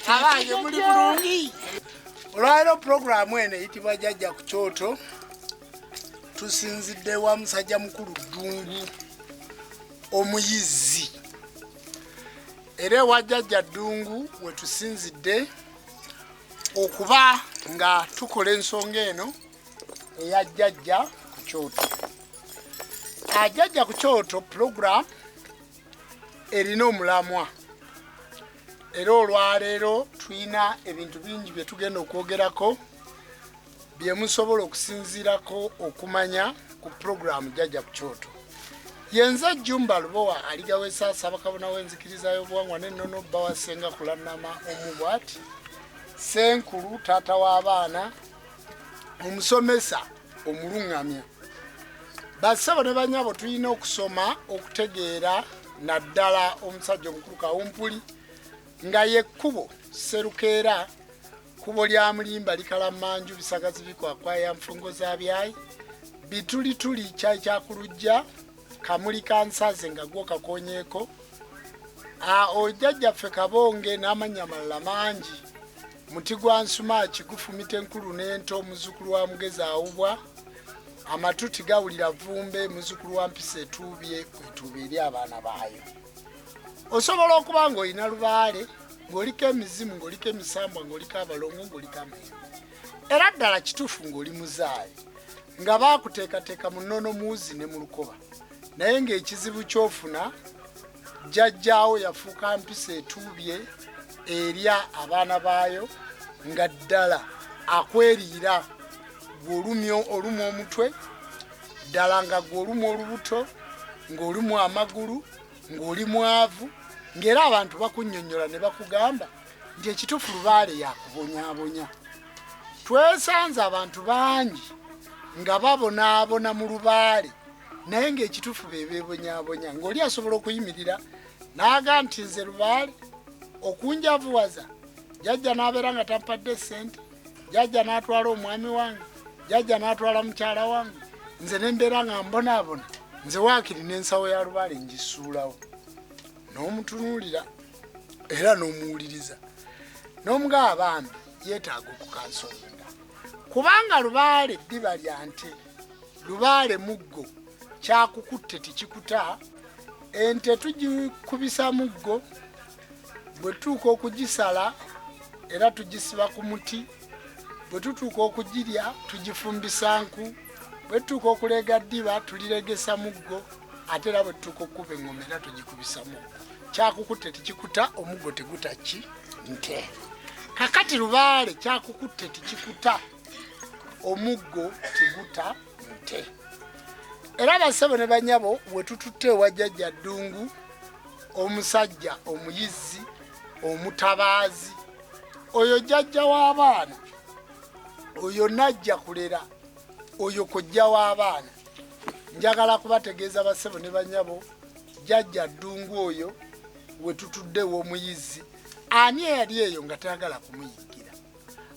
Abaye muli bulungi. Olwaleero programu eno eyitibwa Jjajja ku Kyoto. Tusinzidde wa musajja mukulu Ddungu omuyizi. Era wa Jjajja Ddungu we tusinzidde okuba nga tukola ensonga eno eya Jjajja ku Kyoto. Jjajja ku Kyoto program erina omulamwa. Era olwaleero tulina ebintu bingi bye tugenda okwogerako bye musobola okusinziirako okumanya ku programu Jjajja ku Kyoto. Yenza Jumba Lubowa aligawesa Ssaabakabona w'enzikiriza y'obuwangwa n'ennono bba wa Ssenga Kulannama Omubwati, Ssenkulu taata w'abaana, omusomesa omulungamya. Bassebo ne bannyabo tulina okusoma okutegeera naddala omusajja omukulu Kawumpuli nga ye kkubo Sserukeera, kubo lya Mulimba Likalammanju Bisagazi Bikwakwaya Nfungo za Byayi, Bitulituli Kyayi kya Kulujja, Kamuli Kansaze nga gwo kakonyeeko, Ojjajjaffe Kabonge n'amannya amalala mangi, Muti gwa Nsuma Kigufumita Enkulu n'Ento muzzukulu wa Mugezi Awubwa, Amatuti Gawulira Vumbe muzzukulu wa Mpisa Etuubye kwetuuba eri abaana baayo. Osobola okuba ng'olina Lubaale, ng'oliko emizimu, ng'oliko emisambwa, ng'oliko abalongo, ng'oliko amayembe. Era ddala kituufu ng'oli muzaayi, nga baakuteekateeka mu nnono muwuzi ne mu lukoba. Naye ng'ekizibu ky'ofuna, jjajjaawo yafuuka Mpisa Etuubye erya abaana baayo, nga ddala akweriira olumwa omutwe, ddala nga gw'olumwa olubuto, ng'olumwa amagulu, ng'oli mwavu, ng'era abantu bakunnyonnyola ne bakugamba nti ekituufu Lubaale yakubonyaabonya. Twesanze abantu bangi nga babonaabona mu Lubaale, naye ng'ekituufu be beebonyaabonya, ng'oli asobola okuyimirira n'aga nti nze Lubaale okunjavuwaza, jjajja n'abeera nga tampadde ssente, jjajja n'atwala omwami wange, jjajja n'atwala mukyala wange, nze ne mbeera nga mbonaabona, nze waakiri n'ensawo ya Lubaale ngisuulawo. N'omutunuulira era n'omuwuliriza n'omugaba bambi yeetaaga okukansolinga, kubanga Lubaale ddiba lya nte, Lubaale muggo, kyakukutte tikikuta. Ente tugikubisa muggo, bwe tutuuka okugisala era tugisiba ku muti, bwe tutuuka okugirya tugifumbisa nku, bwe tutuuka okulega ddiba tuliregesa muggo, ate era bwe tutuuka okukuba eŋŋoma era tugikubisa muggo. Kyakukutte tikikuta, omuggo teguta ki? Nte. Kakati Lubaale kyakukutte tikikuta, omuggo teguta nte. Era bassebo ne bannyabo bwe tututte ewa Jjajja Ddungu, omusajja omuyizi, omutabaazi, oyo jjajja w'abaana, oyo najja kulera, oyo kojja w'abaana. Njagala kubategeeza bassebo ne bannyabo, Jjajja Ddungu oyo we tutudde w'omuyizi, ani eyali eyo nga tayagala kumuyiggira?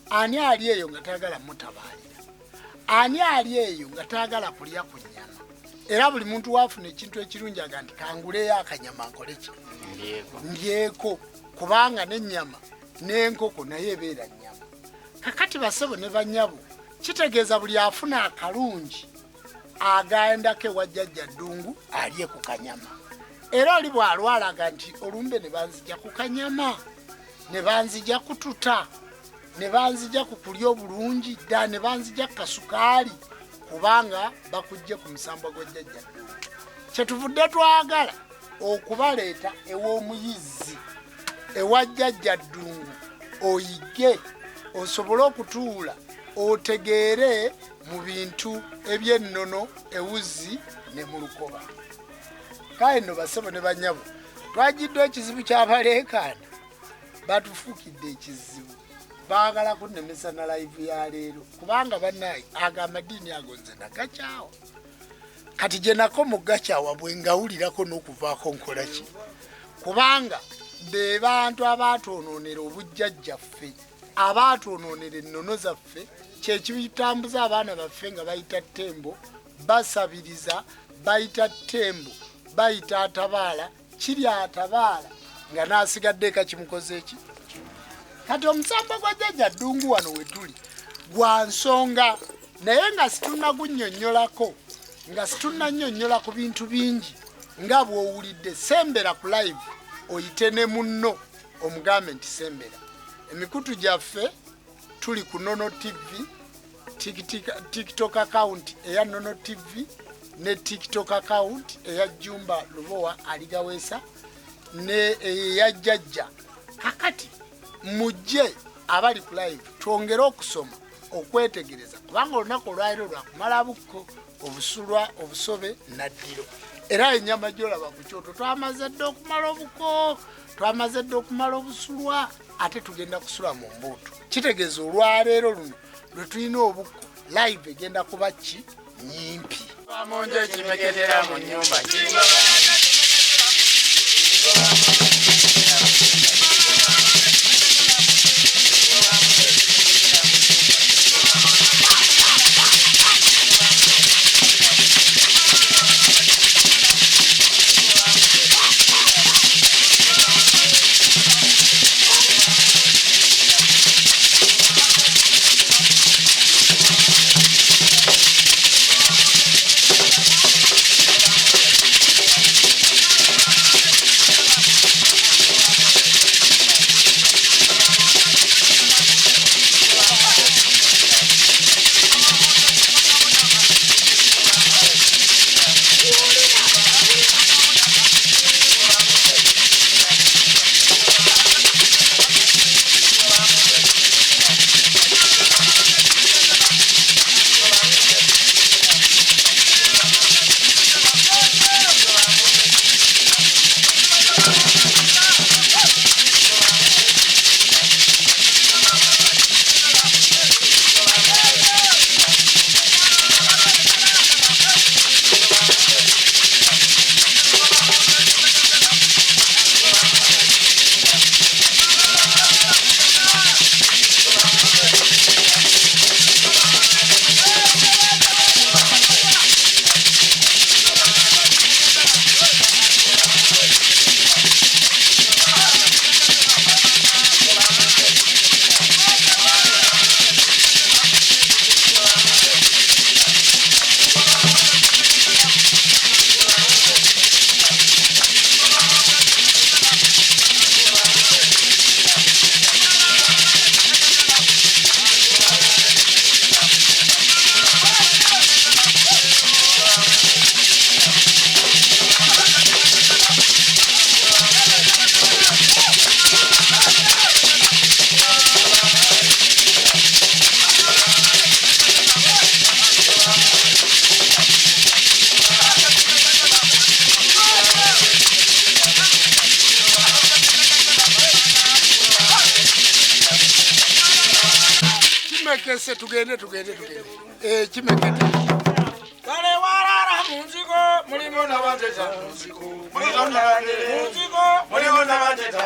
Ani ali eyo nga tayagala mutabaalira? Ani ali eyo nga tayagala kulya ku nnyama? Era buli muntu waafuna ekintu ekirungi aga nti kanguleyo akanyama nkole ki? Ndyeko, kubanga n'ennyama n'enkoko naye ebeera nnyama. Kakati bassebo ne bannyabo, kitegeeza buli afuna akalungi agendako ewa Jjajja Ddungu alye ku kanyama. Era oli bw'alwalaga nti olumbe ne banzija ku kanyama, ne banzija kututa, ne banzija ku kulya obulungi dda, ne banzija ku kasukaali, kubanga bakujje ku musambwa gwa Jjajja Ddungu. Kyetuvudde twagala okubaleeta ew'omuyizi, ewa Jjajja Ddungu, oyige, osobole okutuula, otegeere mu bintu eby'ennono ewuzi ne mu lukoba. Kale nno bassebo ne bannyabo, twagiddwa ekizibu ky'abaleekaana, batufuukidde ekizibu. Baagala kunnemesa na live ya leero, kubanga bannaye ago amadiini ago nze nagakyawa. Kati gye nako mu gakyawa bwe ngawulirako n'okuvaako nkola ki? Kubanga be bantu abaatwonoonera obujjajjaffe, abaatwonoonera ennono zaffe, kyekitambuza abaana baffe nga bayita ttembo, basabiriza, bayita ttembo, bayita atabaala, kiri atabaala nga n'asigadde eka kimukoze eki? kati omusambo gwa jjajja Ddungu wano we tuli gwa nsonga naye nga situnnagunnyonnyolako nga situnnannyonnyola ku bintu bingi nga bw'owulidde sembera ku live oyite ne munno omugambe nti sembera emikutu gyaffe tuli ku Nono TV TikTok account eya Nono TV ne TikTok account eya Jumba Lubowa Aligaweesa ne eya Jjajja kakati mujje abali ku live twongere okusoma okwetegereza kubanga olunaku olwaliro lwakumala bukko obusulwa obusobe naddiro era ennyama gyolaba ku kyoto twamaze dde okumala obuko twamaze dde okumala obusulwa ate tugenda kusula mu mbuutu kitegeeza olwaleero luno lwe tulina obukko live egenda kuba ki nyimpi Wamonje kimeketera mu nyumba Kimekese tugende kimekete Kale warara munziko mulimo nabateta munziko mulimo nabateta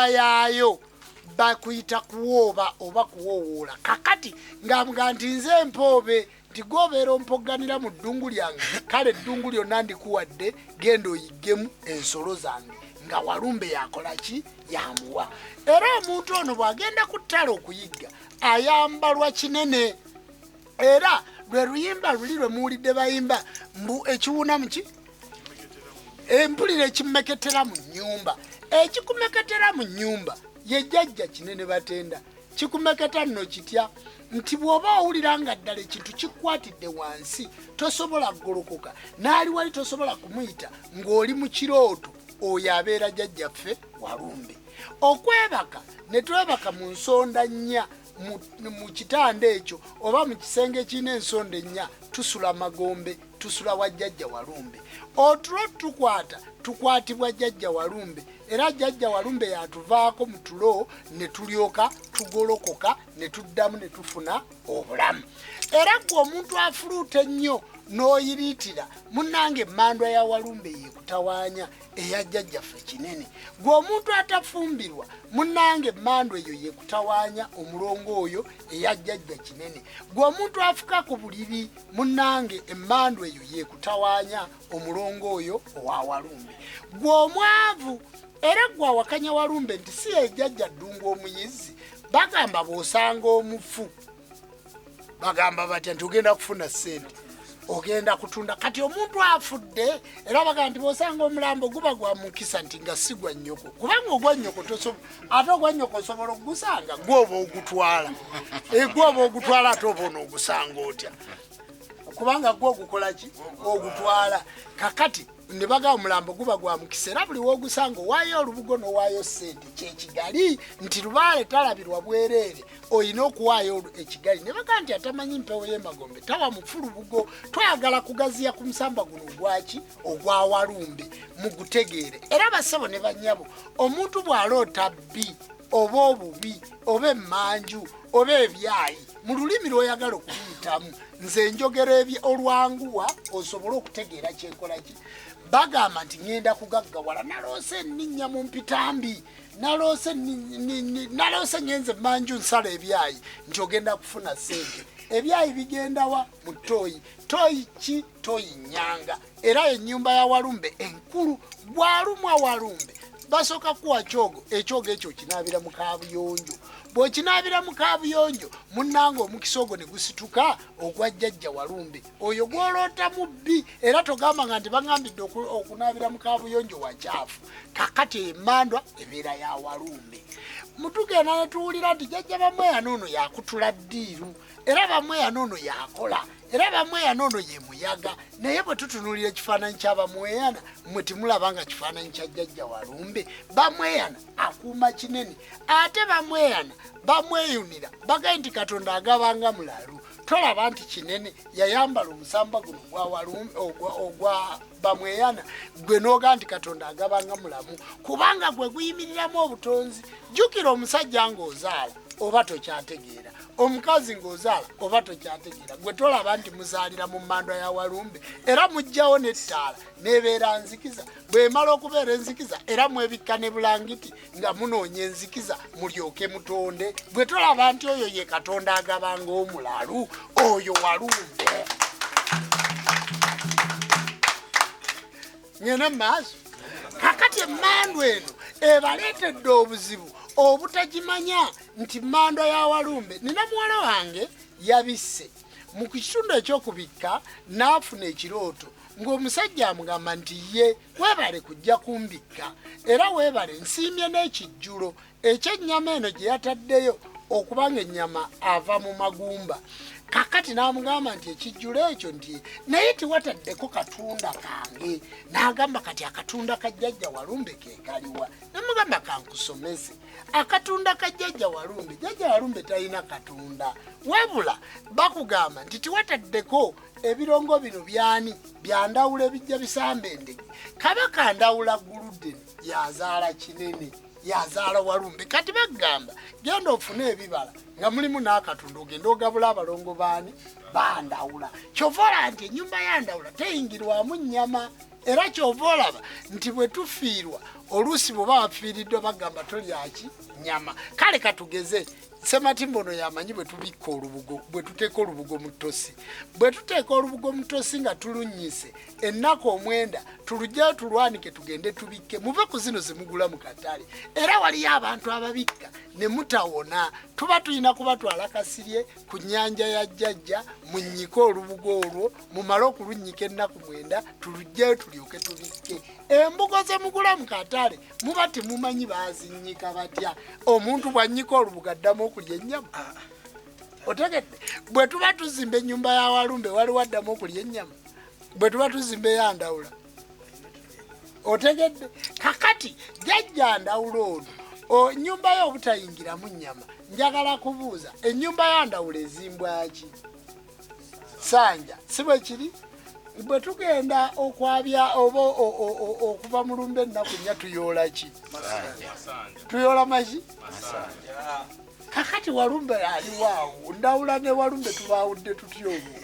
enkola yaayo bakuyita kuwooba oba kuwowoola. Kakati ng'amuga nti nze empoobe nti gobeera ompoganira mu ddungu lyange, kale eddungu lyonna ndikuwadde, genda oyiggemu ensolo zange. Nga Walumbe yakola ki? Yamuwa. Era omuntu ono bw'agenda ku ttale okuyigga ayambalwa kinene. Era lwe luyimba luli lwe muwulidde bayimba mbu ekiwuna muki? Empulira ekimeketera mu nnyumba. Ekikumeketera mu nnyumba ye jjajja kinene Batenda. Kikumeketa nno kitya nti bw'oba owulira nga ddala ekintu kikwatidde wansi tosobola kugolokoka, n'ali wali tosobola kumuyita ng'oli mu kirooto, oyo abeera jjajjaffe Walumbe. Okwebaka ne twebaka mu nsonda nnya mu kitanda ekyo oba mu kisenge kirina ensonda ennya, tusula Magombe, tusula wa jjajja Walumbe. Otulo tukwatibwa jjajja Walumbe, era jjajja Walumbe yatuvaako mu tulo ne tulyoka tugolokoka ne tuddamu ne tufuna obulamu. Era gwe omuntu afuluuta ennyo n'oyiriitira munnange emmandwa ya Walumbe yeekutawaanya eya jjajjaffe kinene. Gwe omuntu atafumbirwa munnange emmandwa eyo yeekutawaanya omulongo oyo eya jjajja kinene. Gwe omuntu afuka ku buliri munnange emmandwa eyo yeekutawaanya omulongo oyo owa Walumbe. Gwe omwavu era gwe awakanya Walumbe nti si ye jjajja ddungu omuyizzi, bagamba bw'osanga omufu bagamba batya nti ogenda kufuna ssente, ogenda kutunda. Kati omuntu afudde era bagamba nti bw'osanga omulambo guba gwa mukisa nti nga si gwa nnyoko, kubanga ogwa nnyoko ate ogwa nnyoko osobola okugusanga gwe oba ogutwala. Gwe oba ogutwala ate oba onoogusanga otya, kubanga gwe ogukola ki? Ogutwala. Kakati ne bagamba omulambo guba gwa mukisa era buli w'ogusanga owaayo olubugo n'owaayo ssente. Kyekigali nti Lubaale talabirwa bwereere, oyina okuwaayo ekigali. Ne bagamba nti atamanyi mpewo y'emagombe tawa mufu lubugo. Twagala kugaziya ku musamba guno ogwaki? Ogwa Walumbe mugutegeere. Era bassebo ne bannyabo, omuntu bw'aloota bbi oba obubi oba emmanju oba ebyayi mu lulimi lw'oyagala okuyitamu, nze njogera olwanguwa osobole okutegeera kyekola ki. Bagamba nti ngenda kugaggawala, naloose nninnya mu mpitambi, naloose ngenze manju nsala ebyayi nti ogenda kufuna ssente. Ebyayi bigenda wa? Mu ttooyi. Ttooyi ki? Ttooyi nnyanga. Era ennyumba ya Walumbe enkulu. Bw'alumwa Walumbe basooka kuwa kyogo, ekyogo ekyo kinaabira mu kaabuyonjo. Bw'okinaabira mu kaabuyonjo munnange omukisa ogwo ne gusituka ogwa jjajja Walumbe, oyo gw'oloota mubbi. Era togamba nga nti bagambidde okunaabira mu kaabuyonjo wakyafu. Kakati emmandwa ebeera ya Walumbe. Mutugenda ne tuwulira nti jjajja Bamweyana ono yakutula ddiiru, era Bamweyana ono yakola, era Bamweyana ono ye muyaga. Naye bwe tutunuulira ekifaananyi kya Bamweyana mwe timulaba nga kifaananyi kya jjajja Walumbe. Bamweyana akuuma kinene, ate Bamweyana bamweyunira bagaye nti Katonda agabanga mulalu. Tolaba nti kinene yayambala omusamba guno ogwa Bamweyana, gwe n'oga nti Katonda agabanga mulamu, kubanga gwe guyimiriramu obutonzi. Jjukira omusajja ng'ozaala oba tokyategeera, omukazi ng'ozaala oba tokyategeera, gwe tolaba nti muzaalira mu mmandwa ya Walumbe. Era mujjawo n'ettaala n'ebeera nzikiza. Bw'emala okubeera enzikiza era mwebikka ne bulangiti nga munoonya enzikiza mulyoke mutonde. Gwe tolaba nti oyo ye Katonda agabanga omulalu, oyo Walumbe. Ngene maaso. Kakati emmandwa eno ebaleetedde obuzibu obutagimanya nti mmandwa ya Walumbe. Nina muwala wange yabisse mu kitundu ekyokubikka n'afuna ekirooto ng'omusajja amugamba nti ye weebale kujja kumbikka era weebale nsiimye n'ekijjulo eky'ennyama eno gye yataddeyo okubanga ennyama ava mu magumba. Kakati n'amugamba nti ekijjulo ekyo nti naye tiwataddeko katunda kange. N'agamba kati akatunda ka jjajja Walumbe ke kaliwa? Namugamba kankusomese. Akatunda ka jjajja Walumbe, jjajja Walumbe talina katunda, wabula bakugamba nti tiwataddeko ebirongo bino byani byandawula ebijja bisamba endege. Kabaka ndawula Guludeni yazaala kinene, yazaala Walumbe. Kati bagamba genda ofune ebibala nga mulimu n'akatunda ogenda ogabula abalongo baani bandawula. Kyova olaba nti ennyumba yandawula teyingirwamu nnyama. Era kyova olaba nti bwe tufiirwa oluusi bwe bawafiiriddwa bagamba tolyaki nyama. Kale katugeze Sematimbo ono yamanyi bwe tubikka olubugo, bwe tuteeka olubugo mu ttosi. Bwe tuteeka olubugo mu ttosi nga tulunnyise ennaku omwenda tulugyeyo tulwanike tugende tubikke muve ku zino zemugula mu katale. Era waliyo abantu ababikka ne mutawona. Tuba tulina kubatwala Kasirye ku nnyanja ya Jjajja munnyike olubugo olwo mumale okulunnyika ennaku mwenda tulugyeyo tulyoke tubikke. Embugo zemugula mu katale muba temumanyi bazinnyika batya. Omuntu bw'annyika olubugo addamu okulya ennyama. Otegedde bwe tuba tuzimba ennyumba ya Walumbe waliwo addamu okulya ennyama. Bwe tuba tuzimba eya Ndawula. Otegedde kakati Jjajja Ndawula ono nnyumba ye obutayingiramu nnyama. Njagala kubuuza ennyumba ya Ndawula ezimbwaki? Sanja si bwe kiri? Bwe tugenda okwabya oba okuva mu lumbe ennaku nnya tuyoola ki? Tuyoola maki? Kakati Walumbe aliwaawo Ndawula ne Walumbe tubaawudde tutya obwo?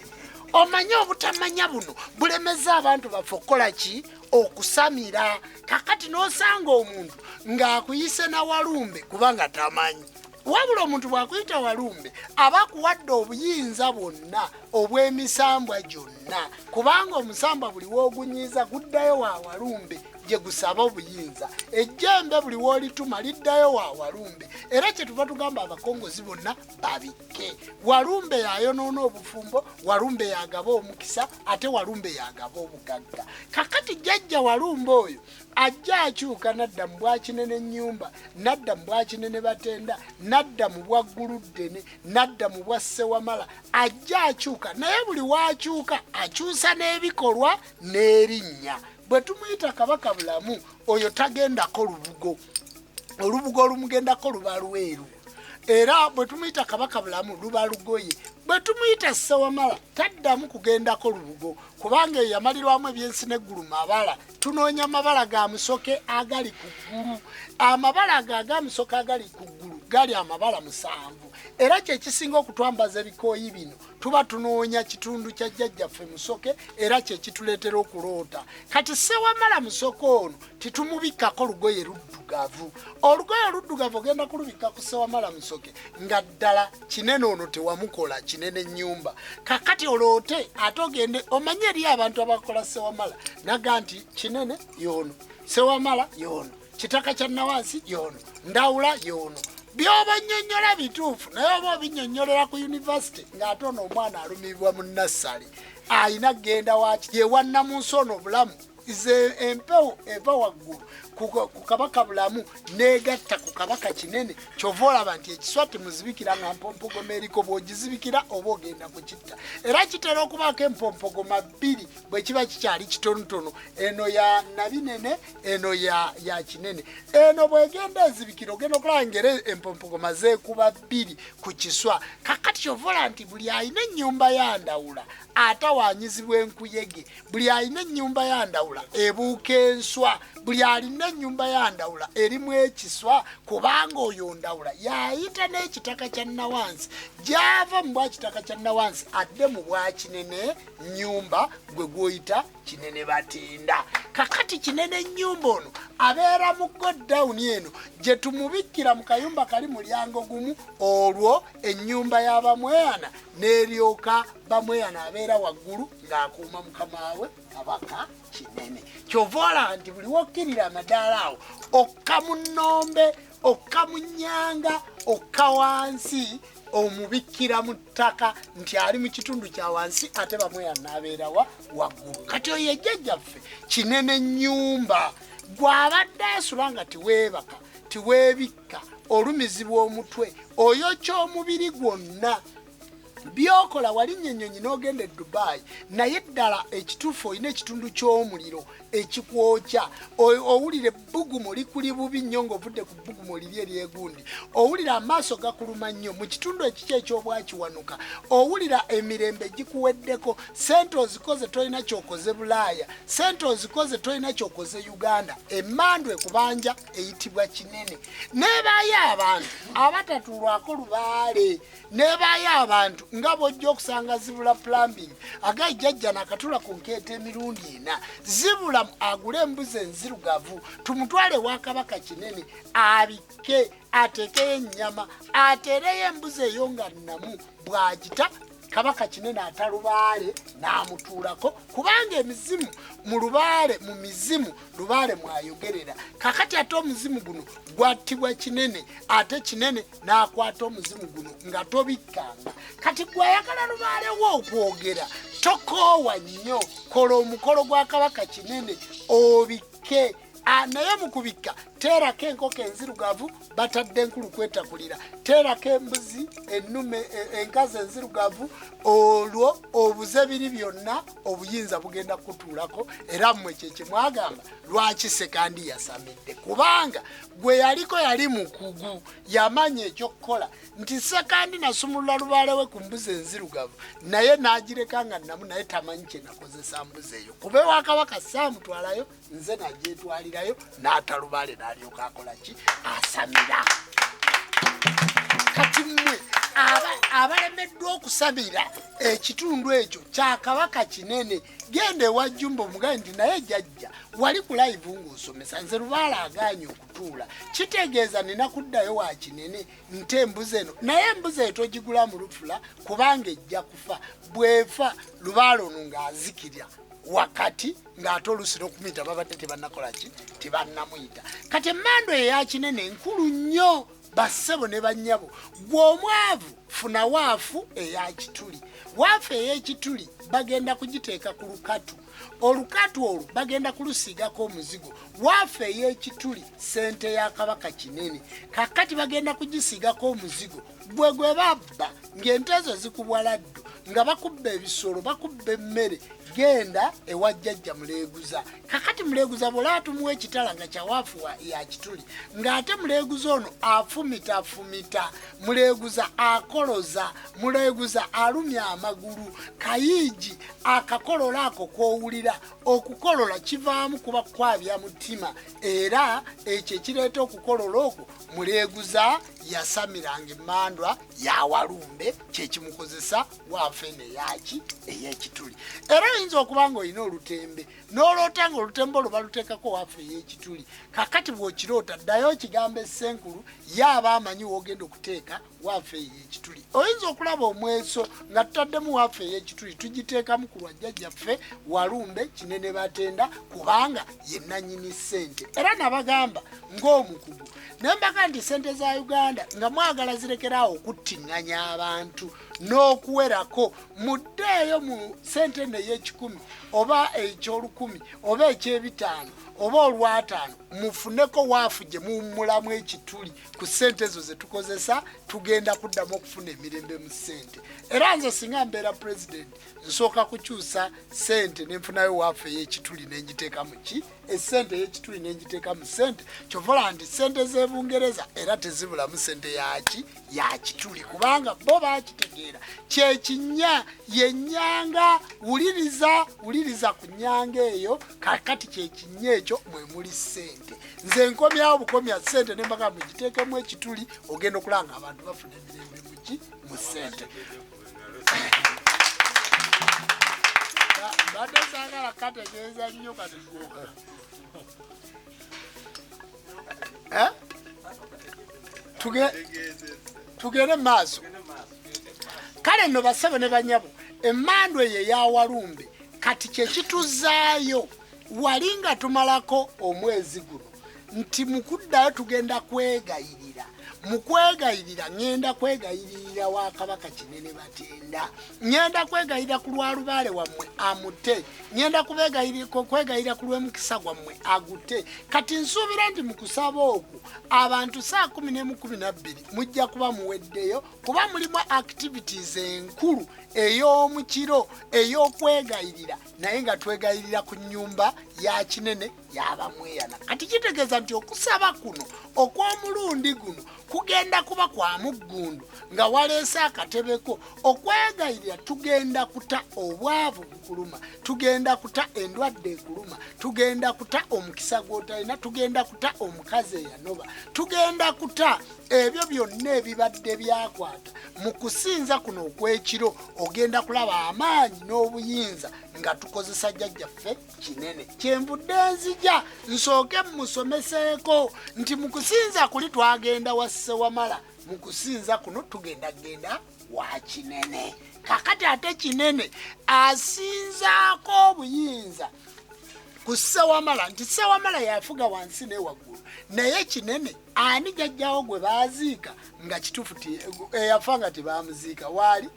Omanye obutamanya buno bulemeza abantu baffe okukola ki? Okusamira. Kakati n'osanga omuntu ng'akuyise na Walumbe kubanga tamanyi. Wabula omuntu bw'akuyita Walumbe aba akuwadde obuyinza bwonna obw'emisambwa gyonna kubanga omusambwa buli w'ogunyiiza guddayo wa Walumbe gye gusaba obuyinza. Ejjembe buli w'olituma liddayo wa Walumbe. Era kye tuva tugamba abakongozi bonna babikke. Walumbe yayonoona obufumbo, Walumbe yagaba omukisa, ate Walumbe yagaba obugagga. Kakati Jjajja Walumbe oyo ajja akyuka nadda mu Bwakinene Nnyumba, nadda mu Bwakinene Batenda, nadda mu Bwagguluddene, nadda mu bwa Ssewamala. Ajja akyuka naye buli waakyuka akyusa n'ebikolwa n'erinnya. Bwe tumuyita Kabaka Bulamu oyo tagendako lubugo. Olubugo olumugendako luba lweru. Era bwe tumuyita Kabaka Bulamu luba lugoye. Bwe tumuyita Ssewamala taddamu kugendako lubugo kubanga eyo yamalirwamu ebyensi n'eggulu mabala. Tunoonya amabala ga musoke agali ku ggulu. Amabala ga musoke agali ku ggulu gali amabala 7. Era kye kisinga okutwambaza ebikooyi bino tuba tunoonya kitundu kya Jjajjaffe Musoke era kye kituleetera okuloota. Kati Ssewamala Musoke ono titumubikkako lugoye luddugavu. Olugoye oluddugavu ogenda kulubikka ku Ssewamala Musoke nga ddala kinene ono tewamukola kinene nnyumba. Kakati oloote ate ogende omanye eri abantu abakola Ssewamala naga nti kinene yono, Ssewamala yono, Kitaka kya Nawansi yono, Ndawula yono. Byoba nnyonnyola bituufu naye oba obinnyonnyolera ku yunivasite ng'ate ono omwana alumibwa mu nassale ayina genda waki ye wannamunsi ono obulamu ize empewo eva waggulu ku Kabaka Bulamu negatta ku Kabaka Kinene kyova olaba nti ekiswa temuzibikira nga mpompogoma eriko bw'ogizibikira oba ogenda kukitta. Era kitera okubaako empompogoma 2 bwe kiba kikyali kitonotono, eno ya Nabinene eno ya Kinene. Eno bw'egenda ezibikira ogenda okulaba ng'era empompogoma zeekuba 2 ku kiswa. Kakati kyova olaba nti buli alina ennyumba ya Ndawula atawanyizibwa enkuyege, buli alina ennyumba ya Ndawula ebuuka enswa, buli alina ennyumba ya Ndawula erimu ekiswa kubanga oyo Ndawula yayita n'ekitaka kya Nawansi gy'ava mu Bwakitaka kya Nawansi adde mu Bwakinene Nnyumba gwe gwoyita Kinene Batenda. Kakati Kinene Nnyumba ono abeera mu godown eno gye tumubikkira mu kayumba kali mulyango gumu, olwo ennyumba y'Abamweyana n'eryoka Bamweyana abeera waggulu ng'akuuma mukama we Kabaka Kinene. Kyova olaba nti buli wokkirira amadaala awo okka mu Nnombe, okka mu Nnyanga, okka wansi omubikkira mu ttaka nti ali mu kitundu kya wansi ate Bamweyana n'abeera waggulu. Kati oyo ye Jjajjaffe Kinene Nnyumba gw'abadde asula nga tiweebaka tiweebikka olumizibwa omutwe oyokya omubiri gwonna byokola walinnya ennyonyi n'ogenda e Dubai naye ddala ekituufu olina ekitundu ky'omuliro ekikwokya owulira ebbugumu likuli bubi nnyo ng'ovudde ku bbugumu liri eryegundi, owulira amaaso gakuluma nnyo mu kitundu ekiki eky'obwakiwanuka, owulira emirembe gikuweddeko, sente ozikoze tolina kyokoze Bulaaya, sente ozikoze tolina kyokoze Uganda, emmandu ekubanja eyitibwa Kinene. Neebaayo abantu abatatulwako lubaale, neebaayo abantu nga bw'ojja okusanga zibula plumbing agayi jjajja nakatula ku nkeeta emirundi ena zibula agule embuzi enzirugavu tumutwale wa Kabaka Kinene abike ateekeyo ennyama ateereyo embuzi eyo nga nnamu bw'agita Kabaka Kinene atalubaale n'amutuulako kubanga emizimu mu lubaale mu mizimu lubaale mwayogerera kakati ate omuzimu guno gwattibwa Kinene ate Kinene n'akwata omuzimu guno nga tobikkanga kati gwayagala lubaale wo okwogera tokoowa nnyo kola omukolo gwa Kabaka Kinene obike naye mukubika teerako enkoko enzirugavu batadde enkulu kwetakulira teerako embuzi ennume enkazi enzirugavu olwo obuze biri byonna obuyinza bugenda kutuulako era mmwe kyekye mwagamba lwaki sekandi yasamidde kubanga gwe yaliko yali mukugu yamanya ekyokukola nti sekandi nasumulula lubaale we ku mbuzi enzirugavu naye n'agireka nga nnamu naye tamanyi kye nakozesa mbuzi eyo kuba ewa Kabaka saamutwalayo nze nagyetwalirayo n'atalubaale n'alyoka akolaki asamira kati mmwe abalemeddwa okusamira ekitundu ekyo kya Kabaka Kinene genda ewa Jumba omugaye nti naye jjajja wali ku live ng'osomesa nze lubaale agaanye okutuula kitegeeza nina kuddayo wa Kinene nte embuzi eno naye embuzi eyo togigula mu lufula kubanga ejja kufa bwefa lubaale ono ng'azikirya wakati ng'ate oluusi n'okumuyita babadde tebannakolaki tebannamuyita kati emmando eya Kinene nkulu nnyo bassebo ne bannyabo gw'omwavu funa waafu eya Kituli waafu ey'ekituli bagenda kugiteeka ku lukatu olukatu olwo bagenda kulusiigako omuzigo waafu ey'ekituli ssente ya Kabaka Kinene kakati bagenda kugisiigako omuzigo gwe babba ng'ente ezo zikubwa laddu nga bakubba ebisolo bakubba emmere genda ewa jjajja Muleeguza kakati Muleeguza bw'olaba tumuwa ekitala nga kya waafu ya Kituli ng'ate Muleeguza ono afumita Muleeguza akoloza Muleeguza alumya amagulu kayiigi akakolola ako k'owulira okukolola kivaamu kuba kwabya mutima era ekyo ekireeta okukolola okwo Muleeguza yasamiranga emmandwa ya Walumbe kyekimukozesa waafu eno eyaki ey'ekituli era oyinza okuba ng'olina olutembe n'oloota ng'olutembe olwo baluteekako waafu ey'ekituli kakati bw'okiroota ddayo okigamba essenkulu yaaba amanyi w'ogenda okuteeka waafu ey'ekituli oyinza okulaba omweso nga tutaddemu waafu ey'ekituli tugiteekamu ku lwajjajjaffe Walumbe Kinene Batenda kubanga ye nannyini ssente era nabagamba ng'omukugu naye mbaga nti ssente za Uganda nga mwagala zirekeraawo okuttiŋŋanya abantu n'okuwerako muddeeyo mu ssente eno ey'ekikumi oba eky'olukumi oba eky'ebitaano oba olw'ataano mufuneko waafu gye muwummulamu ekituli ku ssente ezo ze tukozesa tugenda kuddamu okufuna emirembe mu ssente era nze singa mbeera pulezidenti nsooka kukyusa ssente nenfunayo waafu ey'ekituli n'engiteeka mu ki essente ey'ekituli n'engiteeka mu ssente kyovola nti ssente z'Ebungereza era tezibulamu ssente yaki ya kituli kubanga bo baakitegeera kyekinya yennyanga wuliriza ku nnyanga eyo kakati kyekinya ekyo mwe muli ssente nze nkomyawo bukomya ssente nembaga mugiteekemu ekituli ogenda okulanga abantu bafuna emirembe muki mu ssente badde saagala kategeeza nnyo katikuuka tugende maaso kale nno bassebo ne banyabo emmando eyo eya Walumbe kati kyekituzaayo wali nga tumalako omwezi guno nti mukuddayo tugenda kwegayirira mukwegayirira ngenda kwegayirira wa Kabaka Kinene Batenda ngenda kwegayirira ku lwa lubaale wammwe amute ngenda kwegayirira ku lw'emukisa gwammwe agute kati nsuubira nti mukusaba okwo abantu 11:12 mujja kuba muweddeyo kuba mulimu activities enkulu ey'omukiro ey'okwegayirira naye nga twegayirira ku nnyumba ya kinene yaba mweyana kati kitegeeza nti okusaba kuno okw'omulundi guno kugenda kuba kwa muggundu nga waleese akatebeko okwegayirira tugenda kuta obwavu bukuluma tugenda kuta endwadde ekuluma tugenda kuta omukisa gw'otalina tugenda kuta omukazi eyanoba tugenda kuta ebyo byonna ebibadde byakwata mu kusinza kuno okw'ekiro ogenda kulaba amaanyi n'obuyinza nga tukozesa jjajjaffe kinene kyenvudde nzija nsooke mmusomeseeko nti mu kusinza kuli twagenda wa Ssewamala mu kusinza kuno tugenda wa kinene kakati ate kinene asinzaako obuyinza ku Ssewamala nti Ssewamala yafuga wansi ne waggulu naye kinene ani jjajjawo gwe baaziika nga kituufu eyafa nga tebamuziika waali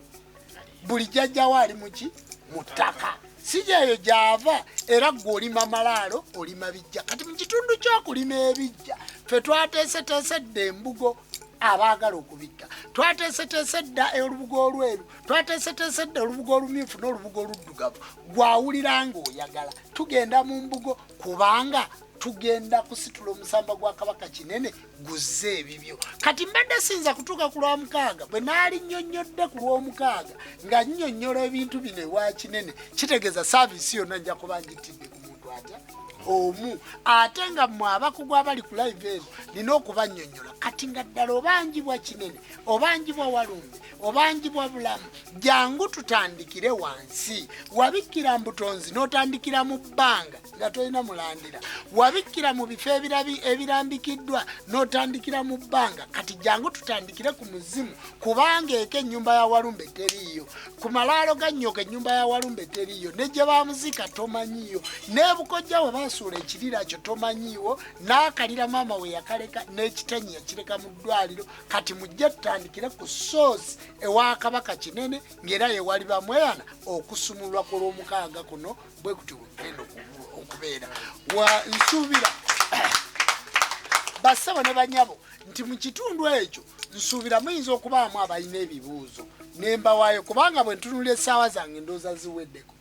buli jjajjawo ali muki mu ttaka sijayo gyava era gwe olima malaalo olima bijja kati mu kitundu ky'okulima ebijja ffe twateeseteesedde embugo abaagala okubikka twateeseteesedda olubugo olweru twateeseteesedda olubugo olumyufu n'olubugo oluddugavu gwawulira ng'oyagala tugenda mu mbugo kubanga tugenda kusitula omusamba gwa Kabaka Kinene guzze ebibyo kati mbadde sinza kutuuka ku Lwamukaaga bwe naali nnyonnyodde ku Lwomukaaga nga nnyonnyola ebintu bino ewa Kinene kitegeeza saaviisi yonna nja kuba ngitidde ku muntu atya omu ate nga mmwe abakugu abali ku live eno nina okubannyonnyola kati nga ddala obanjibwa Kinene obanjibwa Walumbe obanjibwa Bulamu jangu tutandikire wansi wabikkira mbutonzi n'otandikira mu bbanga nga tolina mulandira wabikkira mu bifo ebirambikiddwa n'otandikira mu bbanga kati jangu tutandikire ku muzimu kubanga eka ennyumba ya Walumbe teriiyo ku malaalo ga Nnyoka ennyumba ya Walumbe teriiyo ne gye baamuziika tomanyiyo n'ebukojja we basuula ekirira kyo tomanyiiwo n'akalira maama we yakaleka n'ekitanyi yakireka mu ddwaliro kati mujje tutandikire ku soosi ewa Kabaka Kinene ng'era ye wali bamweyana okusumulwa ku Lwomukaaga kuno bwe kuti bugenda okubeera nsuubira bassebo ne banyabo nti mu kitundu ekyo nsuubira muyinza okubaamu abalina ebibuuzo ne mbawaayo kubanga bwe ntunulira essaawa zange ndowooza ziweddeko